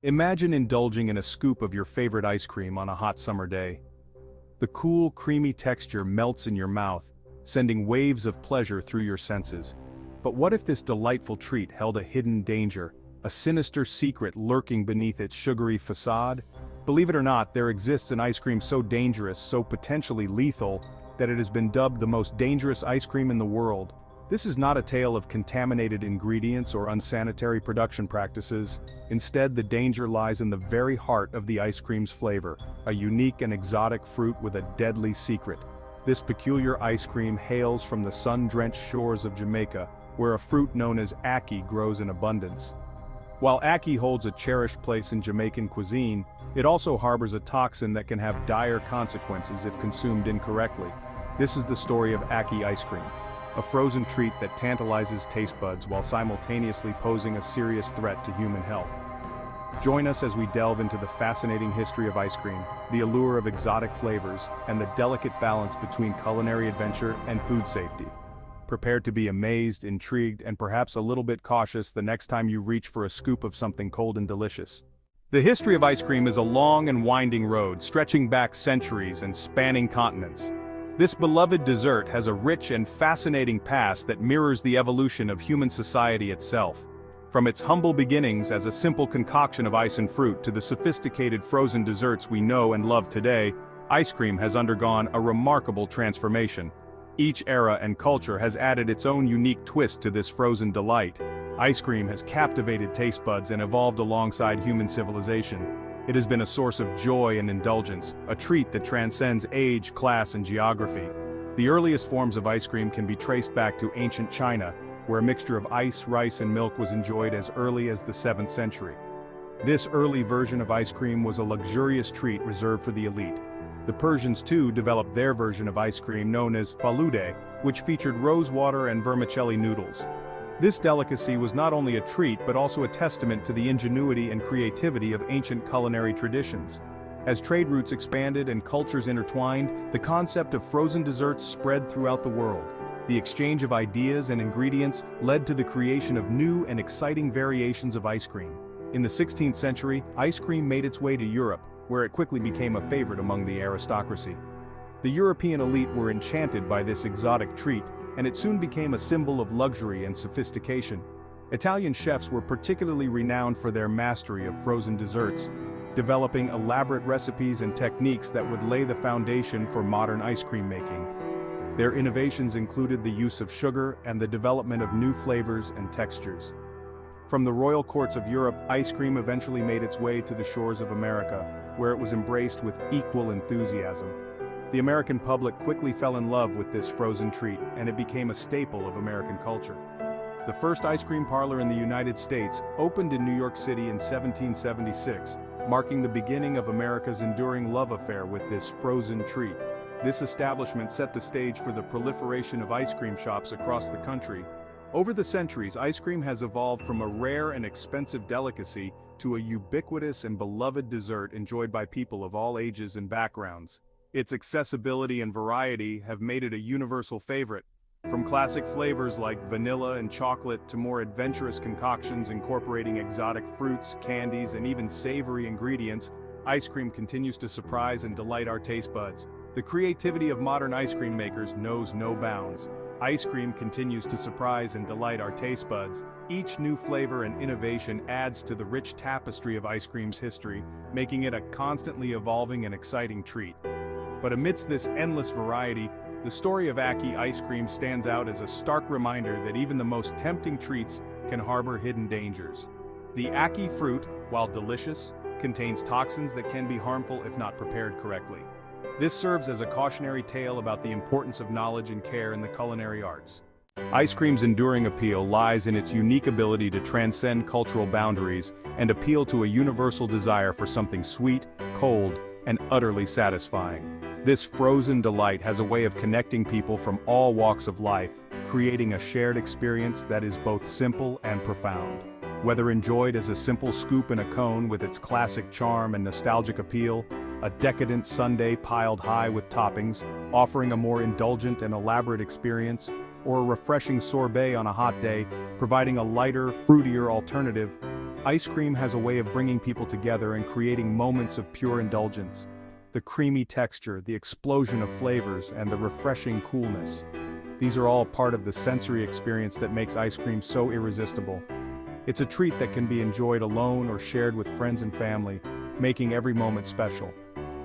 Imagine indulging in a scoop of your favorite ice cream on a hot summer day. The cool, creamy texture melts in your mouth, sending waves of pleasure through your senses. But what if this delightful treat held a hidden danger, a sinister secret lurking beneath its sugary facade? Believe it or not, there exists an ice cream so dangerous, so potentially lethal, that it has been dubbed the most dangerous ice cream in the world. This is not a tale of contaminated ingredients or unsanitary production practices. Instead, the danger lies in the very heart of the ice cream's flavor, a unique and exotic fruit with a deadly secret. This peculiar ice cream hails from the sun-drenched shores of Jamaica, where a fruit known as ackee grows in abundance. While ackee holds a cherished place in Jamaican cuisine, it also harbors a toxin that can have dire consequences if consumed incorrectly. This is the story of ackee ice cream, a frozen treat that tantalizes taste buds while simultaneously posing a serious threat to human health. Join us as we delve into the fascinating history of ice cream, the allure of exotic flavors, and the delicate balance between culinary adventure and food safety. Prepare to be amazed, intrigued, and perhaps a little bit cautious the next time you reach for a scoop of something cold and delicious. The history of ice cream is a long and winding road, stretching back centuries and spanning continents. This beloved dessert has a rich and fascinating past that mirrors the evolution of human society itself. From its humble beginnings as a simple concoction of ice and fruit to the sophisticated frozen desserts we know and love today, ice cream has undergone a remarkable transformation. Each era and culture has added its own unique twist to this frozen delight. Ice cream has captivated taste buds and evolved alongside human civilization. It has been a source of joy and indulgence, a treat that transcends age, class, and geography. The earliest forms of ice cream can be traced back to ancient China, where a mixture of ice, rice, and milk was enjoyed as early as the 7th century. This early version of ice cream was a luxurious treat reserved for the elite. The Persians too developed their version of ice cream known as falude, which featured rosewater and vermicelli noodles. This delicacy was not only a treat but also a testament to the ingenuity and creativity of ancient culinary traditions. As trade routes expanded and cultures intertwined, the concept of frozen desserts spread throughout the world. The exchange of ideas and ingredients led to the creation of new and exciting variations of ice cream. In the 16th century, ice cream made its way to Europe, where it quickly became a favorite among the aristocracy. The European elite were enchanted by this exotic treat, and it soon became a symbol of luxury and sophistication. Italian chefs were particularly renowned for their mastery of frozen desserts, developing elaborate recipes and techniques that would lay the foundation for modern ice cream making. Their innovations included the use of sugar and the development of new flavors and textures. From the royal courts of Europe, ice cream eventually made its way to the shores of America, where it was embraced with equal enthusiasm. The American public quickly fell in love with this frozen treat, and it became a staple of American culture. The first ice cream parlor in the United States opened in New York City in 1776, marking the beginning of America's enduring love affair with this frozen treat. This establishment set the stage for the proliferation of ice cream shops across the country. Over the centuries, ice cream has evolved from a rare and expensive delicacy to a ubiquitous and beloved dessert enjoyed by people of all ages and backgrounds. Its accessibility and variety have made it a universal favorite. From classic flavors like vanilla and chocolate to more adventurous concoctions incorporating exotic fruits, candies, and even savory ingredients, ice cream continues to surprise and delight our taste buds. The creativity of modern ice cream makers knows no bounds. Ice cream continues to surprise and delight our taste buds. Each new flavor and innovation adds to the rich tapestry of ice cream's history, making it a constantly evolving and exciting treat. But amidst this endless variety, the story of ackee ice cream stands out as a stark reminder that even the most tempting treats can harbor hidden dangers. The ackee fruit, while delicious, contains toxins that can be harmful if not prepared correctly. This serves as a cautionary tale about the importance of knowledge and care in the culinary arts. Ice cream's enduring appeal lies in its unique ability to transcend cultural boundaries and appeal to a universal desire for something sweet, cold, and utterly satisfying. This frozen delight has a way of connecting people from all walks of life, creating a shared experience that is both simple and profound. Whether enjoyed as a simple scoop in a cone with its classic charm and nostalgic appeal, a decadent sundae piled high with toppings, offering a more indulgent and elaborate experience, or a refreshing sorbet on a hot day, providing a lighter, fruitier alternative, Ice cream has a way of bringing people together and creating moments of pure indulgence. The creamy texture, the explosion of flavors, and the refreshing coolness. These are all part of the sensory experience that makes ice cream so irresistible. It's a treat that can be enjoyed alone or shared with friends and family, making every moment special.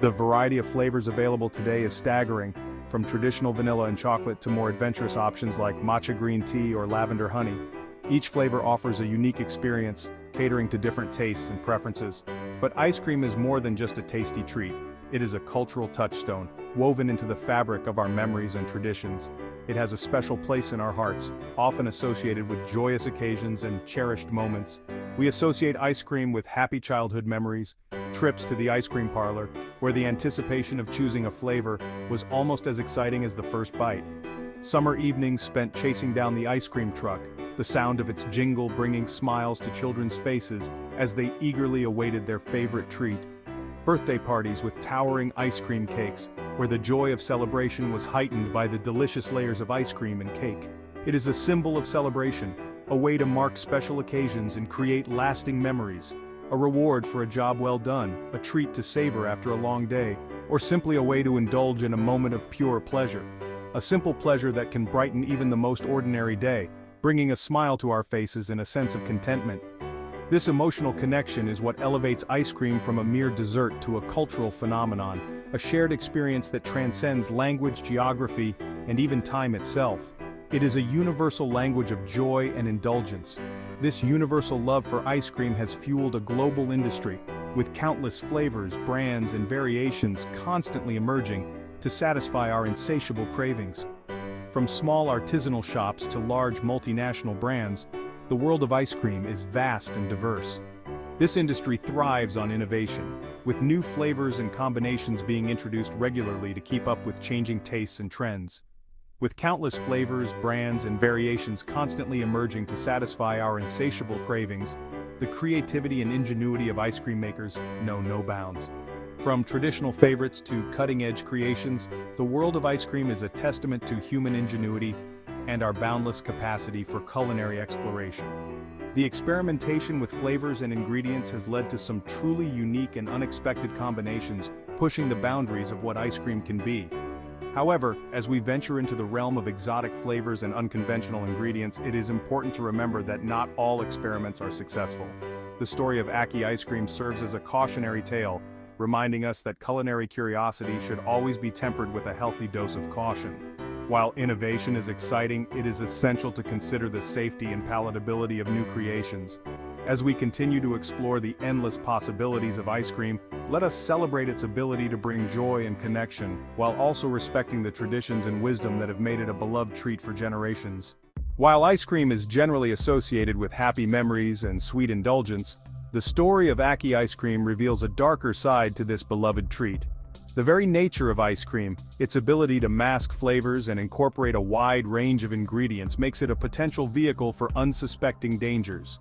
The variety of flavors available today is staggering, from traditional vanilla and chocolate to more adventurous options like matcha green tea or lavender honey. Each flavor offers a unique experience, catering to different tastes and preferences. But ice cream is more than just a tasty treat. It is a cultural touchstone, woven into the fabric of our memories and traditions. It has a special place in our hearts, often associated with joyous occasions and cherished moments. We associate ice cream with happy childhood memories, trips to the ice cream parlor, where the anticipation of choosing a flavor was almost as exciting as the first bite. Summer evenings spent chasing down the ice cream truck, the sound of its jingle bringing smiles to children's faces as they eagerly awaited their favorite treat. Birthday parties with towering ice cream cakes, where the joy of celebration was heightened by the delicious layers of ice cream and cake. It is a symbol of celebration, a way to mark special occasions and create lasting memories. A reward for a job well done, a treat to savor after a long day, or simply a way to indulge in a moment of pure pleasure. A simple pleasure that can brighten even the most ordinary day, bringing a smile to our faces and a sense of contentment. This emotional connection is what elevates ice cream from a mere dessert to a cultural phenomenon, a shared experience that transcends language, geography, and even time itself. It is a universal language of joy and indulgence. This universal love for ice cream has fueled a global industry, with countless flavors, brands, and variations constantly emerging to satisfy our insatiable cravings. From small artisanal shops to large multinational brands, the world of ice cream is vast and diverse. This industry thrives on innovation, with new flavors and combinations being introduced regularly to keep up with changing tastes and trends. With countless flavors, brands, and variations constantly emerging to satisfy our insatiable cravings, the creativity and ingenuity of ice cream makers know no bounds. From traditional favorites to cutting-edge creations, the world of ice cream is a testament to human ingenuity and our boundless capacity for culinary exploration. The experimentation with flavors and ingredients has led to some truly unique and unexpected combinations, pushing the boundaries of what ice cream can be. However, as we venture into the realm of exotic flavors and unconventional ingredients, it is important to remember that not all experiments are successful. The story of Aki ice cream serves as a cautionary tale, reminding us that culinary curiosity should always be tempered with a healthy dose of caution. While innovation is exciting, it is essential to consider the safety and palatability of new creations. As we continue to explore the endless possibilities of ice cream, let us celebrate its ability to bring joy and connection, while also respecting the traditions and wisdom that have made it a beloved treat for generations. While ice cream is generally associated with happy memories and sweet indulgence, the story of Aki ice cream reveals a darker side to this beloved treat. The very nature of ice cream, its ability to mask flavors and incorporate a wide range of ingredients, makes it a potential vehicle for unsuspecting dangers.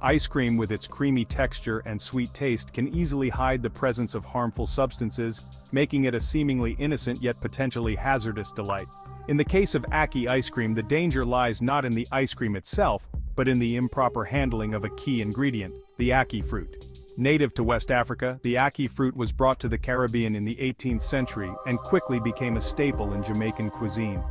Ice cream, with its creamy texture and sweet taste, can easily hide the presence of harmful substances, making it a seemingly innocent yet potentially hazardous delight. In the case of Aki ice cream, the danger lies not in the ice cream itself, but in the improper handling of a key ingredient, the Aki fruit. Native to West Africa, the Aki fruit was brought to the Caribbean in the 18th century and quickly became a staple in Jamaican cuisine.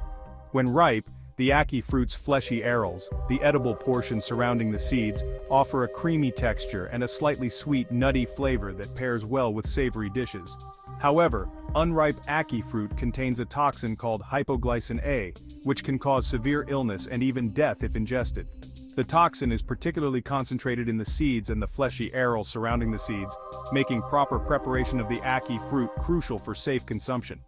When ripe, the Aki fruit's fleshy arils, the edible portion surrounding the seeds, offer a creamy texture and a slightly sweet, nutty flavor that pairs well with savory dishes. However, unripe Aki fruit contains a toxin called hypoglycin A, which can cause severe illness and even death if ingested. The toxin is particularly concentrated in the seeds and the fleshy aril surrounding the seeds, making proper preparation of the Aki fruit crucial for safe consumption.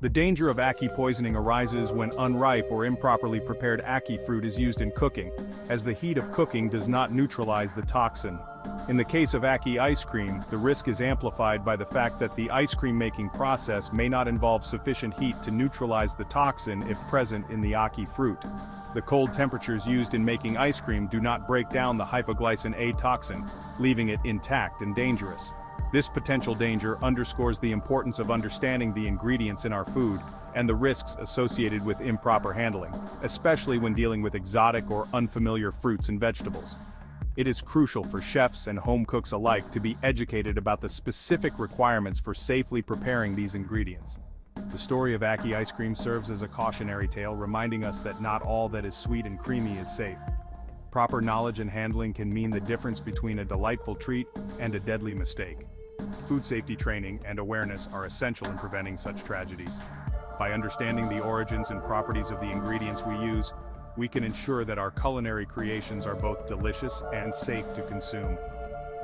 The danger of Aki poisoning arises when unripe or improperly prepared Aki fruit is used in cooking, as the heat of cooking does not neutralize the toxin. In the case of Aki ice cream, the risk is amplified by the fact that the ice cream making process may not involve sufficient heat to neutralize the toxin if present in the Aki fruit. The cold temperatures used in making ice cream do not break down the hypoglycin A toxin, leaving it intact and dangerous. This potential danger underscores the importance of understanding the ingredients in our food and the risks associated with improper handling, especially when dealing with exotic or unfamiliar fruits and vegetables. It is crucial for chefs and home cooks alike to be educated about the specific requirements for safely preparing these ingredients. The story of Ackee ice cream serves as a cautionary tale, reminding us that not all that is sweet and creamy is safe. Proper knowledge and handling can mean the difference between a delightful treat and a deadly mistake. Food safety training and awareness are essential in preventing such tragedies. By understanding the origins and properties of the ingredients we use, we can ensure that our culinary creations are both delicious and safe to consume.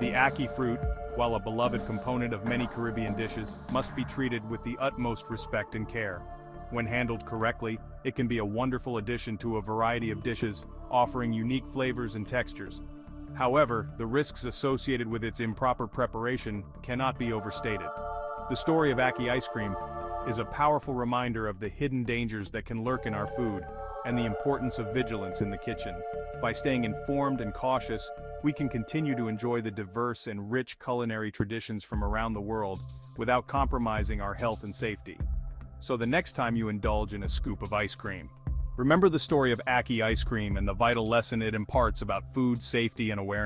The ackee fruit, while a beloved component of many Caribbean dishes, must be treated with the utmost respect and care. When handled correctly, it can be a wonderful addition to a variety of dishes, offering unique flavors and textures. However, the risks associated with its improper preparation cannot be overstated. The story of Ackee ice cream is a powerful reminder of the hidden dangers that can lurk in our food, and the importance of vigilance in the kitchen. By staying informed and cautious, we can continue to enjoy the diverse and rich culinary traditions from around the world without compromising our health and safety. So the next time you indulge in a scoop of ice cream, remember the story of Ackee ice cream and the vital lesson it imparts about food safety and awareness.